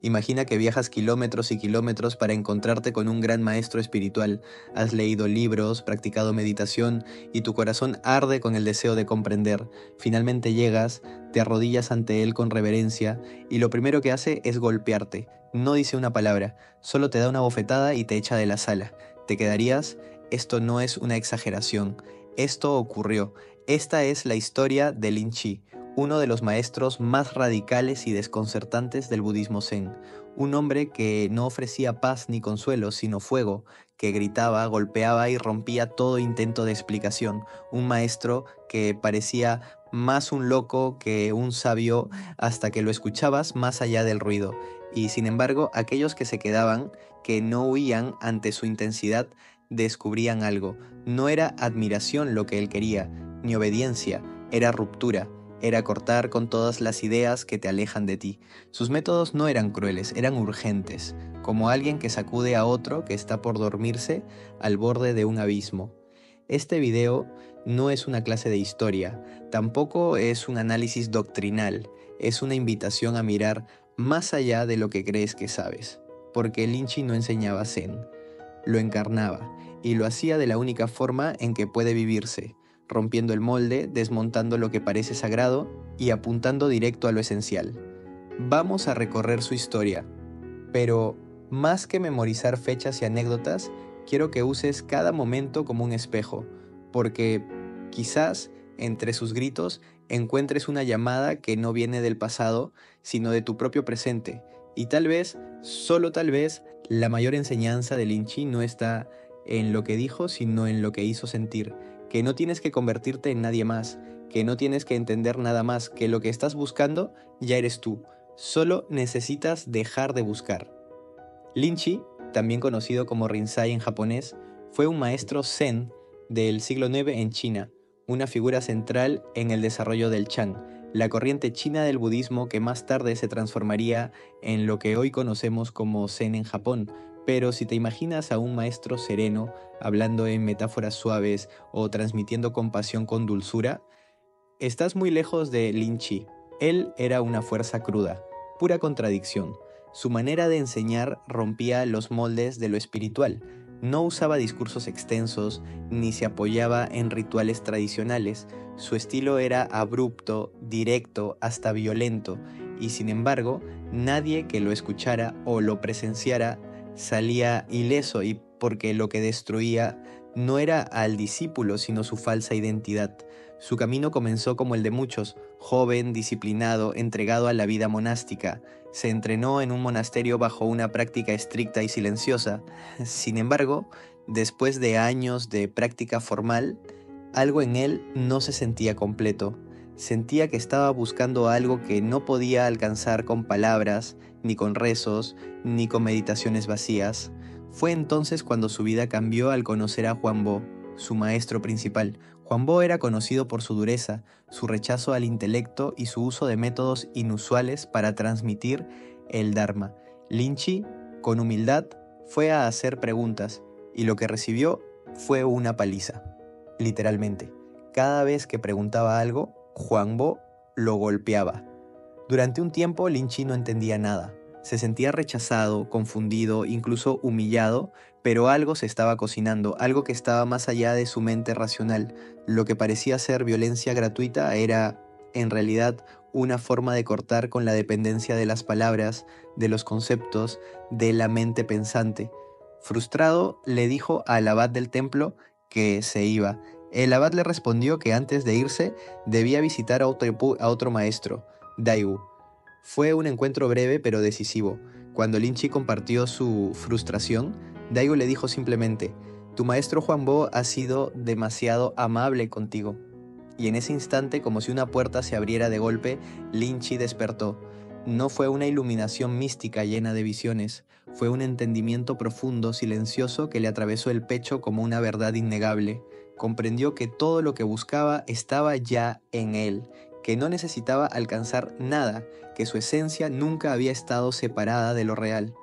Imagina que viajas kilómetros y kilómetros para encontrarte con un gran maestro espiritual. Has leído libros, practicado meditación y tu corazón arde con el deseo de comprender. Finalmente llegas, te arrodillas ante él con reverencia y lo primero que hace es golpearte. No dice una palabra, solo te da una bofetada y te echa de la sala. ¿Te quedarías? Esto no es una exageración. Esto ocurrió. Esta es la historia de Lin Chi, uno de los maestros más radicales y desconcertantes del budismo zen. Un hombre que no ofrecía paz ni consuelo, sino fuego, que gritaba, golpeaba y rompía todo intento de explicación. Un maestro que parecía más un loco que un sabio hasta que lo escuchabas más allá del ruido. Y sin embargo, aquellos que se quedaban, que no huían ante su intensidad, descubrían algo. No era admiración lo que él quería, ni obediencia, era ruptura. Era cortar con todas las ideas que te alejan de ti. Sus métodos no eran crueles, eran urgentes, como alguien que sacude a otro que está por dormirse al borde de un abismo. Este video no es una clase de historia, tampoco es un análisis doctrinal, es una invitación a mirar más allá de lo que crees que sabes, porque Lin Chi no enseñaba Zen, lo encarnaba, y lo hacía de la única forma en que puede vivirse, rompiendo el molde, desmontando lo que parece sagrado y apuntando directo a lo esencial. Vamos a recorrer su historia, pero más que memorizar fechas y anécdotas, quiero que uses cada momento como un espejo, porque quizás entre sus gritos encuentres una llamada que no viene del pasado, sino de tu propio presente, y tal vez, solo tal vez, la mayor enseñanza de Lin Chi no está en lo que dijo, sino en lo que hizo sentir, que no tienes que convertirte en nadie más, que no tienes que entender nada más, que lo que estás buscando ya eres tú, solo necesitas dejar de buscar. Lin Chi, también conocido como Rinzai en japonés, fue un maestro zen del siglo IX en China, una figura central en el desarrollo del Chan, la corriente china del budismo que más tarde se transformaría en lo que hoy conocemos como Zen en Japón. Pero si te imaginas a un maestro sereno, hablando en metáforas suaves o transmitiendo compasión con dulzura, estás muy lejos de Lin Chi. Él era una fuerza cruda, pura contradicción. Su manera de enseñar rompía los moldes de lo espiritual. No usaba discursos extensos, ni se apoyaba en rituales tradicionales. Su estilo era abrupto, directo, hasta violento, y sin embargo, nadie que lo escuchara o lo presenciara salía ileso, y porque lo que destruía no era al discípulo, sino su falsa identidad. Su camino comenzó como el de muchos, joven, disciplinado, entregado a la vida monástica. Se entrenó en un monasterio bajo una práctica estricta y silenciosa. Sin embargo, después de años de práctica formal, algo en él no se sentía completo. Sentía que estaba buscando algo que no podía alcanzar con palabras, ni con rezos, ni con meditaciones vacías. Fue entonces cuando su vida cambió al conocer a Huang Bo, su maestro principal. Huang Bo era conocido por su dureza, su rechazo al intelecto y su uso de métodos inusuales para transmitir el Dharma. Lin Chi, con humildad, fue a hacer preguntas y lo que recibió fue una paliza, literalmente. Cada vez que preguntaba algo, Huang Bo lo golpeaba. Durante un tiempo, Lin Chi no entendía nada. Se sentía rechazado, confundido, incluso humillado, pero algo se estaba cocinando, algo que estaba más allá de su mente racional. Lo que parecía ser violencia gratuita era, en realidad, una forma de cortar con la dependencia de las palabras, de los conceptos, de la mente pensante. Frustrado, le dijo al abad del templo que se iba. El abad le respondió que antes de irse debía visitar a otro maestro, Daigu. Fue un encuentro breve pero decisivo. Cuando Lin Chi compartió su frustración, Daigo le dijo simplemente: «Tu maestro Huang Bo ha sido demasiado amable contigo». Y en ese instante, como si una puerta se abriera de golpe, Lin Chi despertó. No fue una iluminación mística llena de visiones, fue un entendimiento profundo, silencioso, que le atravesó el pecho como una verdad innegable. Comprendió que todo lo que buscaba estaba ya en él, que no necesitaba alcanzar nada, que su esencia nunca había estado separada de lo real.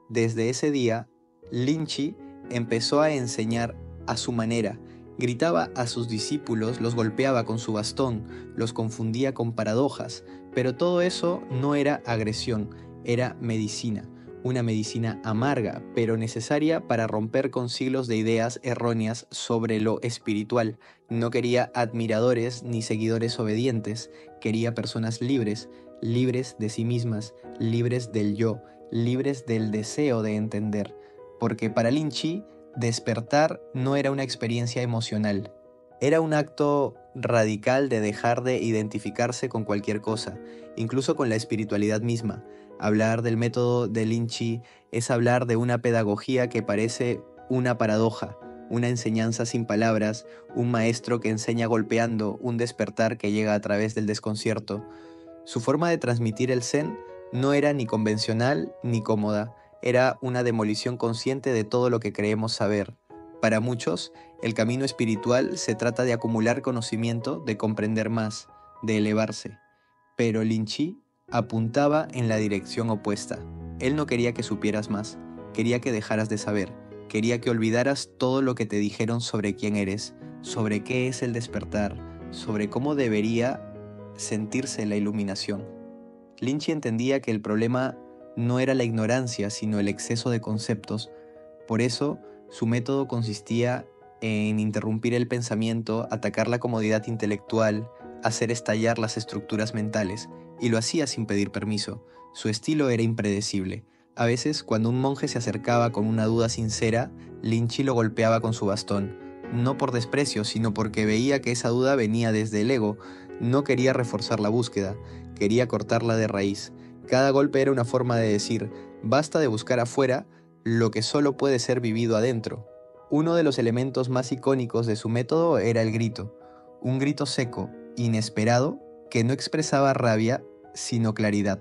Desde ese día, Lin Chi empezó a enseñar a su manera. Gritaba a sus discípulos, los golpeaba con su bastón, los confundía con paradojas, pero todo eso no era agresión, Era medicina, una medicina amarga, pero necesaria para romper con siglos de ideas erróneas sobre lo espiritual. No quería admiradores ni seguidores obedientes, quería personas libres, libres de sí mismas, libres del yo, libres del deseo de entender. Porque para Lynchy, despertar no era una experiencia emocional, era un acto radical de dejar de identificarse con cualquier cosa, incluso con la espiritualidad misma. Hablar del método de Lynchy es hablar de una pedagogía que parece una paradoja, una enseñanza sin palabras, un maestro que enseña golpeando, un despertar que llega a través del desconcierto. Su forma de transmitir el Zen no era ni convencional ni cómoda, era una demolición consciente de todo lo que creemos saber. Para muchos, el camino espiritual se trata de acumular conocimiento, de comprender más, de elevarse. Pero Lynchy apuntaba en la dirección opuesta. Él no quería que supieras más, quería que dejaras de saber, quería que olvidaras todo lo que te dijeron sobre quién eres, sobre qué es el despertar, sobre cómo debería sentirse la iluminación. Lynchy entendía que el problema no era la ignorancia, sino el exceso de conceptos. Por eso, su método consistía en interrumpir el pensamiento, atacar la comodidad intelectual, hacer estallar las estructuras mentales, y lo hacía sin pedir permiso. Su estilo era impredecible. A veces, cuando un monje se acercaba con una duda sincera, Lynchy lo golpeaba con su bastón, no por desprecio, sino porque veía que esa duda venía desde el ego. No quería reforzar la búsqueda, quería cortarla de raíz. Cada golpe era una forma de decir, basta de buscar afuera lo que solo puede ser vivido adentro. Uno de los elementos más icónicos de su método era el grito, un grito seco, inesperado, que no expresaba rabia, sino claridad.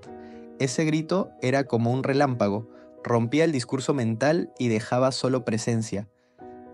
Ese grito era como un relámpago, rompía el discurso mental y dejaba solo presencia.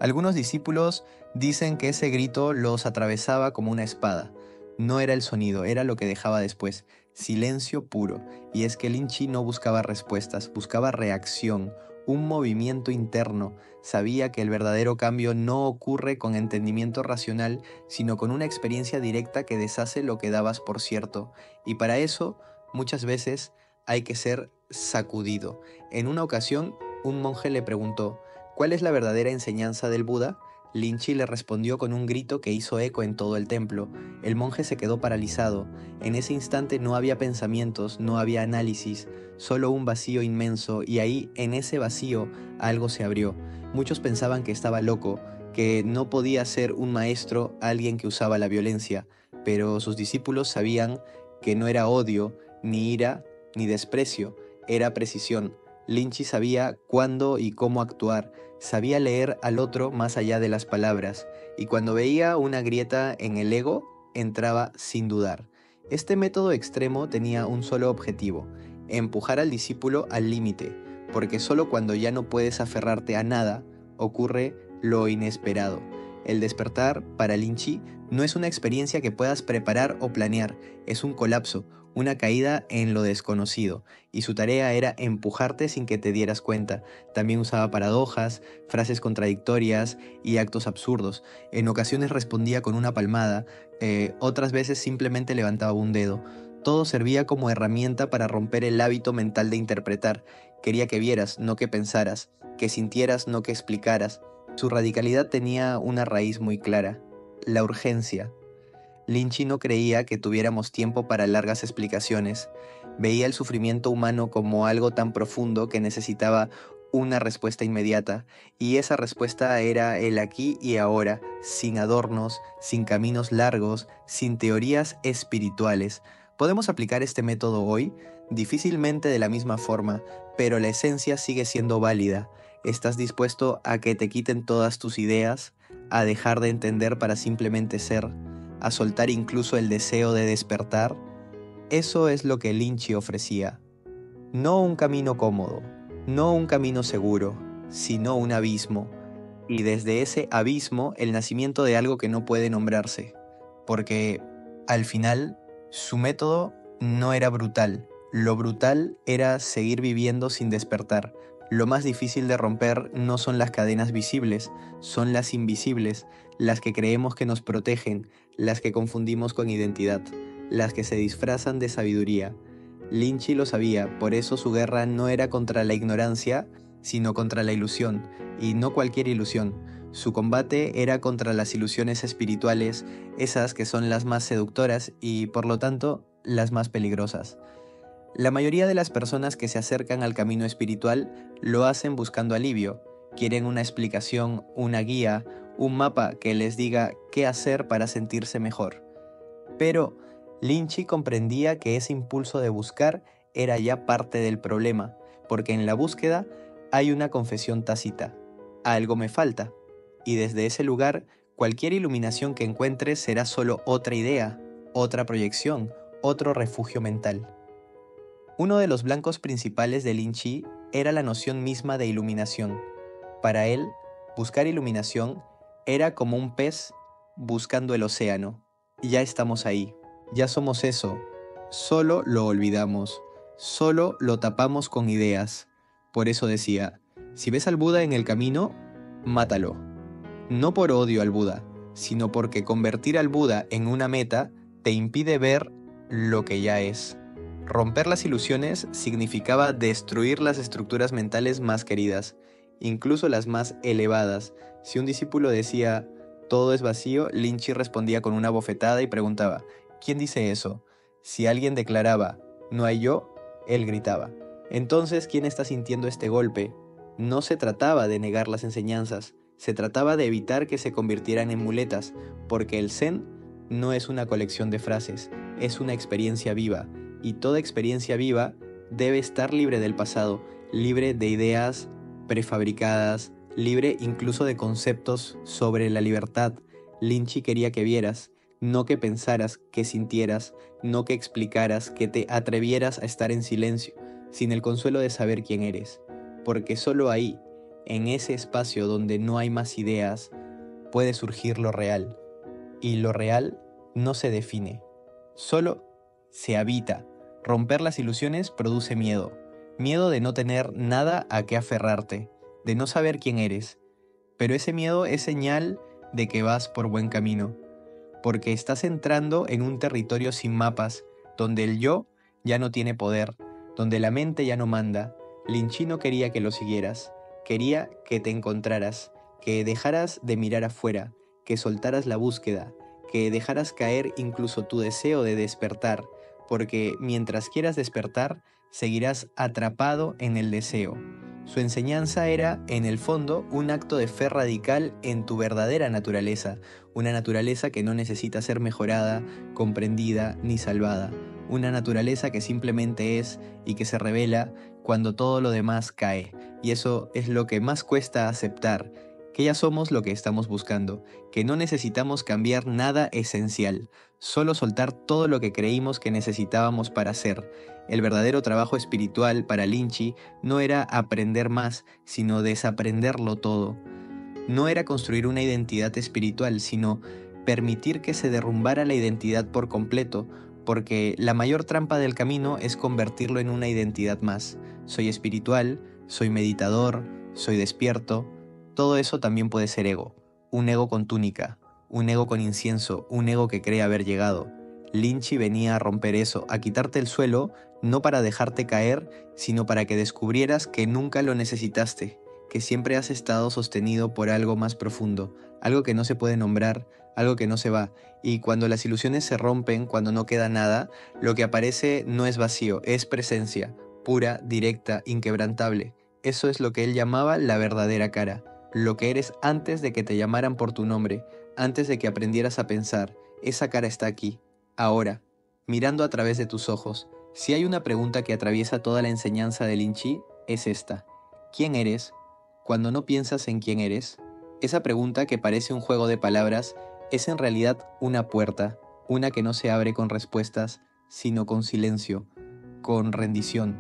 Algunos discípulos dicen que ese grito los atravesaba como una espada. No era el sonido, era lo que dejaba después, silencio puro. Y es que Lynchy no buscaba respuestas, buscaba reacción, un movimiento interno. Sabía que el verdadero cambio no ocurre con entendimiento racional, sino con una experiencia directa que deshace lo que dabas por cierto. Y para eso, muchas veces, hay que ser sacudido. En una ocasión, un monje le preguntó, ¿cuál es la verdadera enseñanza del Buda? Lynchy le respondió con un grito que hizo eco en todo el templo. El monje se quedó paralizado. En ese instante no había pensamientos, no había análisis, solo un vacío inmenso, y ahí, en ese vacío, algo se abrió. Muchos pensaban que estaba loco, que no podía ser un maestro alguien que usaba la violencia, pero sus discípulos sabían que no era odio, ni ira, ni desprecio, era precisión. Lynchy sabía cuándo y cómo actuar, sabía leer al otro más allá de las palabras, y cuando veía una grieta en el ego, entraba sin dudar. Este método extremo tenía un solo objetivo, empujar al discípulo al límite, porque solo cuando ya no puedes aferrarte a nada, ocurre lo inesperado. El despertar, para Lynchy, no es una experiencia que puedas preparar o planear, es un colapso, una caída en lo desconocido, y su tarea era empujarte sin que te dieras cuenta. También usaba paradojas, frases contradictorias y actos absurdos. En ocasiones respondía con una palmada, otras veces simplemente levantaba un dedo. Todo servía como herramienta para romper el hábito mental de interpretar. Quería que vieras, no que pensaras, que sintieras, no que explicaras. Su radicalidad tenía una raíz muy clara, la urgencia. Lynchy no creía que tuviéramos tiempo para largas explicaciones. Veía el sufrimiento humano como algo tan profundo que necesitaba una respuesta inmediata, y esa respuesta era el aquí y ahora, sin adornos, sin caminos largos, sin teorías espirituales. ¿Podemos aplicar este método hoy? Difícilmente de la misma forma, pero la esencia sigue siendo válida. ¿Estás dispuesto a que te quiten todas tus ideas, a dejar de entender para simplemente ser, a soltar incluso el deseo de despertar? Eso es lo que Lynchy ofrecía. No un camino cómodo, no un camino seguro, sino un abismo. Y desde ese abismo el nacimiento de algo que no puede nombrarse. Porque, al final, su método no era brutal. Lo brutal era seguir viviendo sin despertar. Lo más difícil de romper no son las cadenas visibles, son las invisibles, las que creemos que nos protegen, las que confundimos con identidad, las que se disfrazan de sabiduría. Lin Chi lo sabía, por eso su guerra no era contra la ignorancia, sino contra la ilusión, y no cualquier ilusión. Su combate era contra las ilusiones espirituales, esas que son las más seductoras y, por lo tanto, las más peligrosas. La mayoría de las personas que se acercan al camino espiritual lo hacen buscando alivio. Quieren una explicación, una guía, un mapa que les diga qué hacer para sentirse mejor. Pero Lin Chi comprendía que ese impulso de buscar era ya parte del problema, porque en la búsqueda hay una confesión tácita. Algo me falta. Y desde ese lugar, cualquier iluminación que encuentres será solo otra idea, otra proyección, otro refugio mental. Uno de los blancos principales de Lin Chi era la noción misma de iluminación. Para él, buscar iluminación era como un pez buscando el océano. Ya estamos ahí, ya somos eso. Solo lo olvidamos, solo lo tapamos con ideas. Por eso decía, si ves al Buda en el camino, mátalo. No por odio al Buda, sino porque convertir al Buda en una meta te impide ver lo que ya es. Romper las ilusiones significaba destruir las estructuras mentales más queridas, incluso las más elevadas. Si un discípulo decía, todo es vacío, Lin Chi respondía con una bofetada y preguntaba, ¿quién dice eso? Si alguien declaraba, no hay yo, él gritaba. Entonces, ¿quién está sintiendo este golpe? No se trataba de negar las enseñanzas, se trataba de evitar que se convirtieran en muletas, porque el Zen no es una colección de frases, es una experiencia viva, y toda experiencia viva debe estar libre del pasado, libre de ideas prefabricadas, libre incluso de conceptos sobre la libertad. Lin Chi quería que vieras, no que pensaras, que sintieras, no que explicaras, que te atrevieras a estar en silencio, sin el consuelo de saber quién eres, porque solo ahí, en ese espacio donde no hay más ideas, puede surgir lo real, y lo real no se define, solo se habita. Romper las ilusiones produce miedo, miedo de no tener nada a qué aferrarte, de no saber quién eres, pero ese miedo es señal de que vas por buen camino, porque estás entrando en un territorio sin mapas, donde el yo ya no tiene poder, donde la mente ya no manda. Lin Chi no quería que lo siguieras, quería que te encontraras, que dejaras de mirar afuera, que soltaras la búsqueda, que dejaras caer incluso tu deseo de despertar, porque mientras quieras despertar, seguirás atrapado en el deseo. Su enseñanza era, en el fondo, un acto de fe radical en tu verdadera naturaleza, una naturaleza que no necesita ser mejorada, comprendida ni salvada, una naturaleza que simplemente es y que se revela cuando todo lo demás cae, y eso es lo que más cuesta aceptar, que ya somos lo que estamos buscando, que no necesitamos cambiar nada esencial, solo soltar todo lo que creímos que necesitábamos para ser. El verdadero trabajo espiritual para Lin Chi no era aprender más, sino desaprenderlo todo. No era construir una identidad espiritual, sino permitir que se derrumbara la identidad por completo, porque la mayor trampa del camino es convertirlo en una identidad más. Soy espiritual, soy meditador, soy despierto. Todo eso también puede ser ego. Un ego con túnica, un ego con incienso, un ego que cree haber llegado. Lin Chi venía a romper eso, a quitarte el suelo, no para dejarte caer, sino para que descubrieras que nunca lo necesitaste, que siempre has estado sostenido por algo más profundo, algo que no se puede nombrar, algo que no se va. Y cuando las ilusiones se rompen, cuando no queda nada, lo que aparece no es vacío, es presencia, pura, directa, inquebrantable. Eso es lo que él llamaba la verdadera cara, lo que eres antes de que te llamaran por tu nombre, antes de que aprendieras a pensar. Esa cara está aquí, ahora, mirando a través de tus ojos. Si hay una pregunta que atraviesa toda la enseñanza de Lin Chi, es esta. ¿Quién eres? Cuando no piensas en quién eres, esa pregunta que parece un juego de palabras es en realidad una puerta, una que no se abre con respuestas, sino con silencio, con rendición,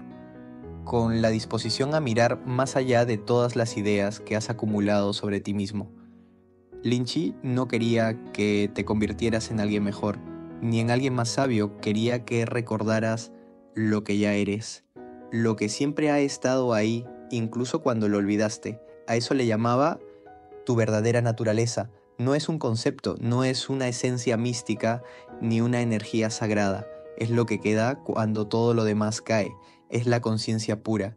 con la disposición a mirar más allá de todas las ideas que has acumulado sobre ti mismo. Lin Chi no quería que te convirtieras en alguien mejor, ni en alguien más sabio, quería que recordaras lo que ya eres, lo que siempre ha estado ahí, incluso cuando lo olvidaste. A eso le llamaba tu verdadera naturaleza. No es un concepto, no es una esencia mística ni una energía sagrada. es lo que queda cuando todo lo demás cae, es la conciencia pura,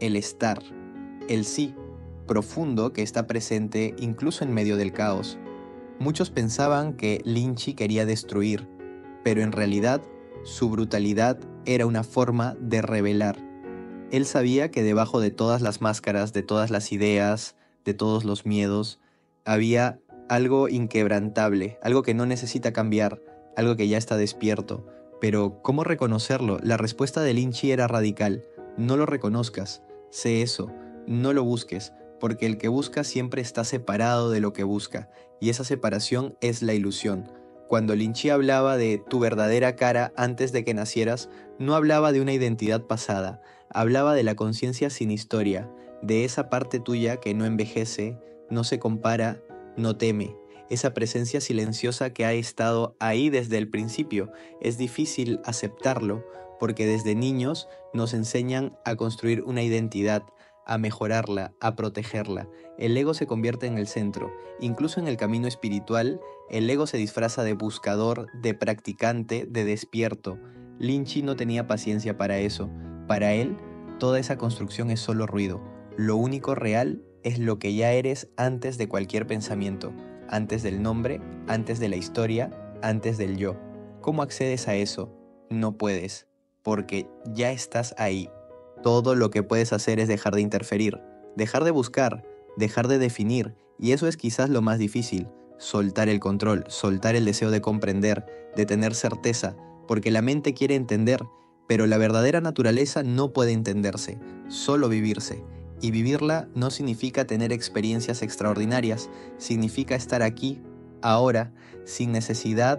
el estar, el sí, profundo que está presente incluso en medio del caos. Muchos pensaban que Lynch quería destruir, pero en realidad su brutalidad era una forma de revelar. Él sabía que debajo de todas las máscaras, de todas las ideas, de todos los miedos, había algo inquebrantable, algo que no necesita cambiar, algo que ya está despierto. Pero, ¿cómo reconocerlo? La respuesta de Lynch era radical. No lo reconozcas, sé eso, no lo busques, porque el que busca siempre está separado de lo que busca, y esa separación es la ilusión. Cuando Lynch hablaba de tu verdadera cara antes de que nacieras, no hablaba de una identidad pasada, hablaba de la conciencia sin historia, de esa parte tuya que no envejece, no se compara, no teme, esa presencia silenciosa que ha estado ahí desde el principio. Es difícil aceptarlo porque desde niños nos enseñan a construir una identidad, a mejorarla, a protegerla. El ego se convierte en el centro. Incluso en el camino espiritual, el ego se disfraza de buscador, de practicante, de despierto. Lynch no tenía paciencia para eso. Para él, toda esa construcción es solo ruido. Lo único real es lo que ya eres antes de cualquier pensamiento, antes del nombre, antes de la historia, antes del yo. ¿Cómo accedes a eso? No puedes, porque ya estás ahí. Todo lo que puedes hacer es dejar de interferir, dejar de buscar, dejar de definir, y eso es quizás lo más difícil, soltar el control, soltar el deseo de comprender, de tener certeza, porque la mente quiere entender, pero la verdadera naturaleza no puede entenderse, solo vivirse. Y vivirla no significa tener experiencias extraordinarias, significa estar aquí, ahora, sin necesidad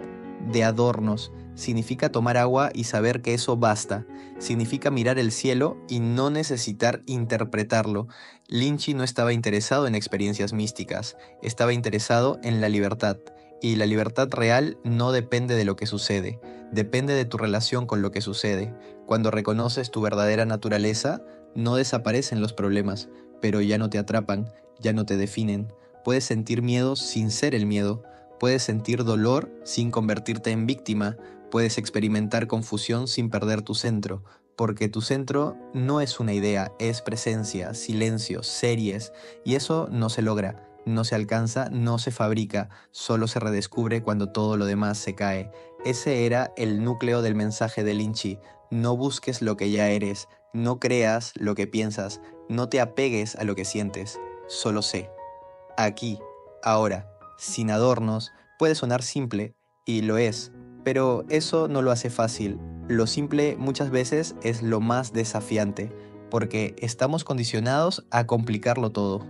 de adornos, significa tomar agua y saber que eso basta, significa mirar el cielo y no necesitar interpretarlo. Lynch no estaba interesado en experiencias místicas, estaba interesado en la libertad. Y la libertad real no depende de lo que sucede, depende de tu relación con lo que sucede. Cuando reconoces tu verdadera naturaleza, no desaparecen los problemas, pero ya no te atrapan, ya no te definen. Puedes sentir miedo sin ser el miedo, puedes sentir dolor sin convertirte en víctima, puedes experimentar confusión sin perder tu centro, porque tu centro no es una idea, es presencia, silencio, series, y eso no se logra. No se alcanza, no se fabrica, solo se redescubre cuando todo lo demás se cae. Ese era el núcleo del mensaje de Lynch. No busques lo que ya eres, no creas lo que piensas, no te apegues a lo que sientes, solo sé. Aquí, ahora, sin adornos, puede sonar simple, y lo es, pero eso no lo hace fácil. Lo simple muchas veces es lo más desafiante, porque estamos condicionados a complicarlo todo.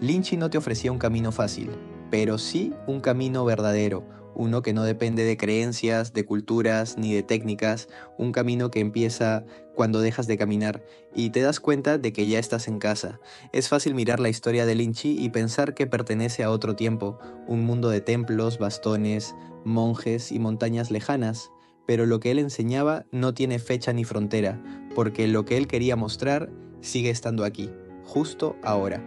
Lynch no te ofrecía un camino fácil, pero sí un camino verdadero, uno que no depende de creencias, de culturas ni de técnicas, un camino que empieza cuando dejas de caminar y te das cuenta de que ya estás en casa. Es fácil mirar la historia de Lynch y pensar que pertenece a otro tiempo, un mundo de templos, bastones, monjes y montañas lejanas, pero lo que él enseñaba no tiene fecha ni frontera, porque lo que él quería mostrar sigue estando aquí, justo ahora.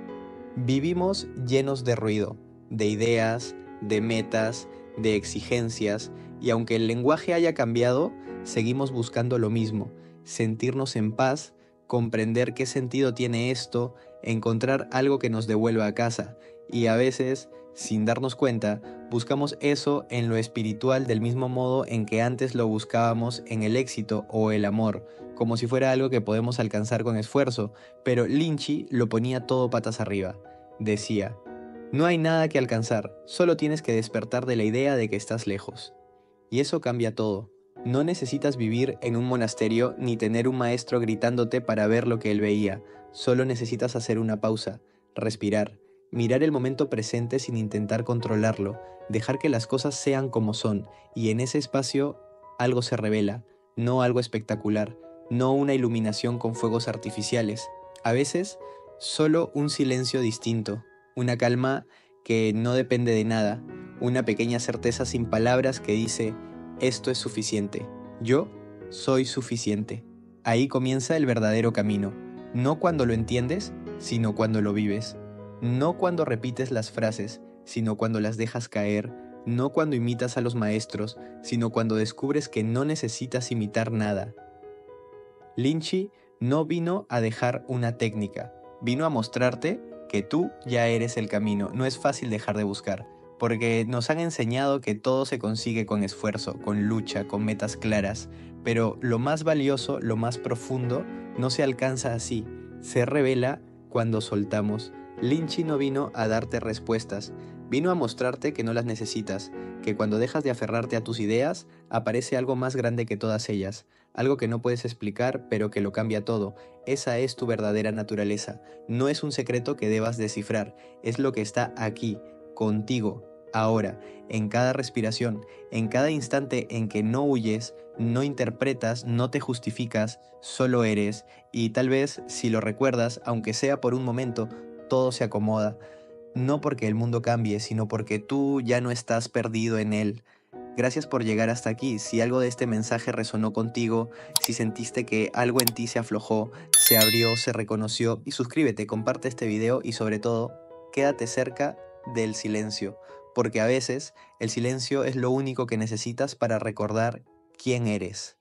Vivimos llenos de ruido, de ideas, de metas, de exigencias, y aunque el lenguaje haya cambiado, seguimos buscando lo mismo, sentirnos en paz, comprender qué sentido tiene esto, encontrar algo que nos devuelva a casa, y a veces, sin darnos cuenta, buscamos eso en lo espiritual del mismo modo en que antes lo buscábamos en el éxito o el amor, como si fuera algo que podemos alcanzar con esfuerzo, pero Lynch lo ponía todo patas arriba. Decía, no hay nada que alcanzar, solo tienes que despertar de la idea de que estás lejos. Y eso cambia todo. No necesitas vivir en un monasterio ni tener un maestro gritándote para ver lo que él veía, solo necesitas hacer una pausa, respirar, mirar el momento presente sin intentar controlarlo, dejar que las cosas sean como son, y en ese espacio algo se revela, no algo espectacular, no una iluminación con fuegos artificiales, a veces solo un silencio distinto, una calma que no depende de nada, una pequeña certeza sin palabras que dice, esto es suficiente, yo soy suficiente. Ahí comienza el verdadero camino, no cuando lo entiendes, sino cuando lo vives, no cuando repites las frases, sino cuando las dejas caer, no cuando imitas a los maestros, sino cuando descubres que no necesitas imitar nada. Linchi no vino a dejar una técnica, vino a mostrarte que tú ya eres el camino. No es fácil dejar de buscar, porque nos han enseñado que todo se consigue con esfuerzo, con lucha, con metas claras, pero lo más valioso, lo más profundo, no se alcanza así, se revela cuando soltamos. Linchi no vino a darte respuestas, vino a mostrarte que no las necesitas, que cuando dejas de aferrarte a tus ideas, aparece algo más grande que todas ellas, algo que no puedes explicar, pero que lo cambia todo. Esa es tu verdadera naturaleza. No es un secreto que debas descifrar, es lo que está aquí, contigo, ahora, en cada respiración, en cada instante en que no huyes, no interpretas, no te justificas, solo eres, y tal vez, si lo recuerdas, aunque sea por un momento, todo se acomoda. No porque el mundo cambie, sino porque tú ya no estás perdido en él. Gracias por llegar hasta aquí. Si algo de este mensaje resonó contigo, si sentiste que algo en ti se aflojó, se abrió, se reconoció, y suscríbete, comparte este video y sobre todo, quédate cerca del silencio, porque a veces el silencio es lo único que necesitas para recordar quién eres.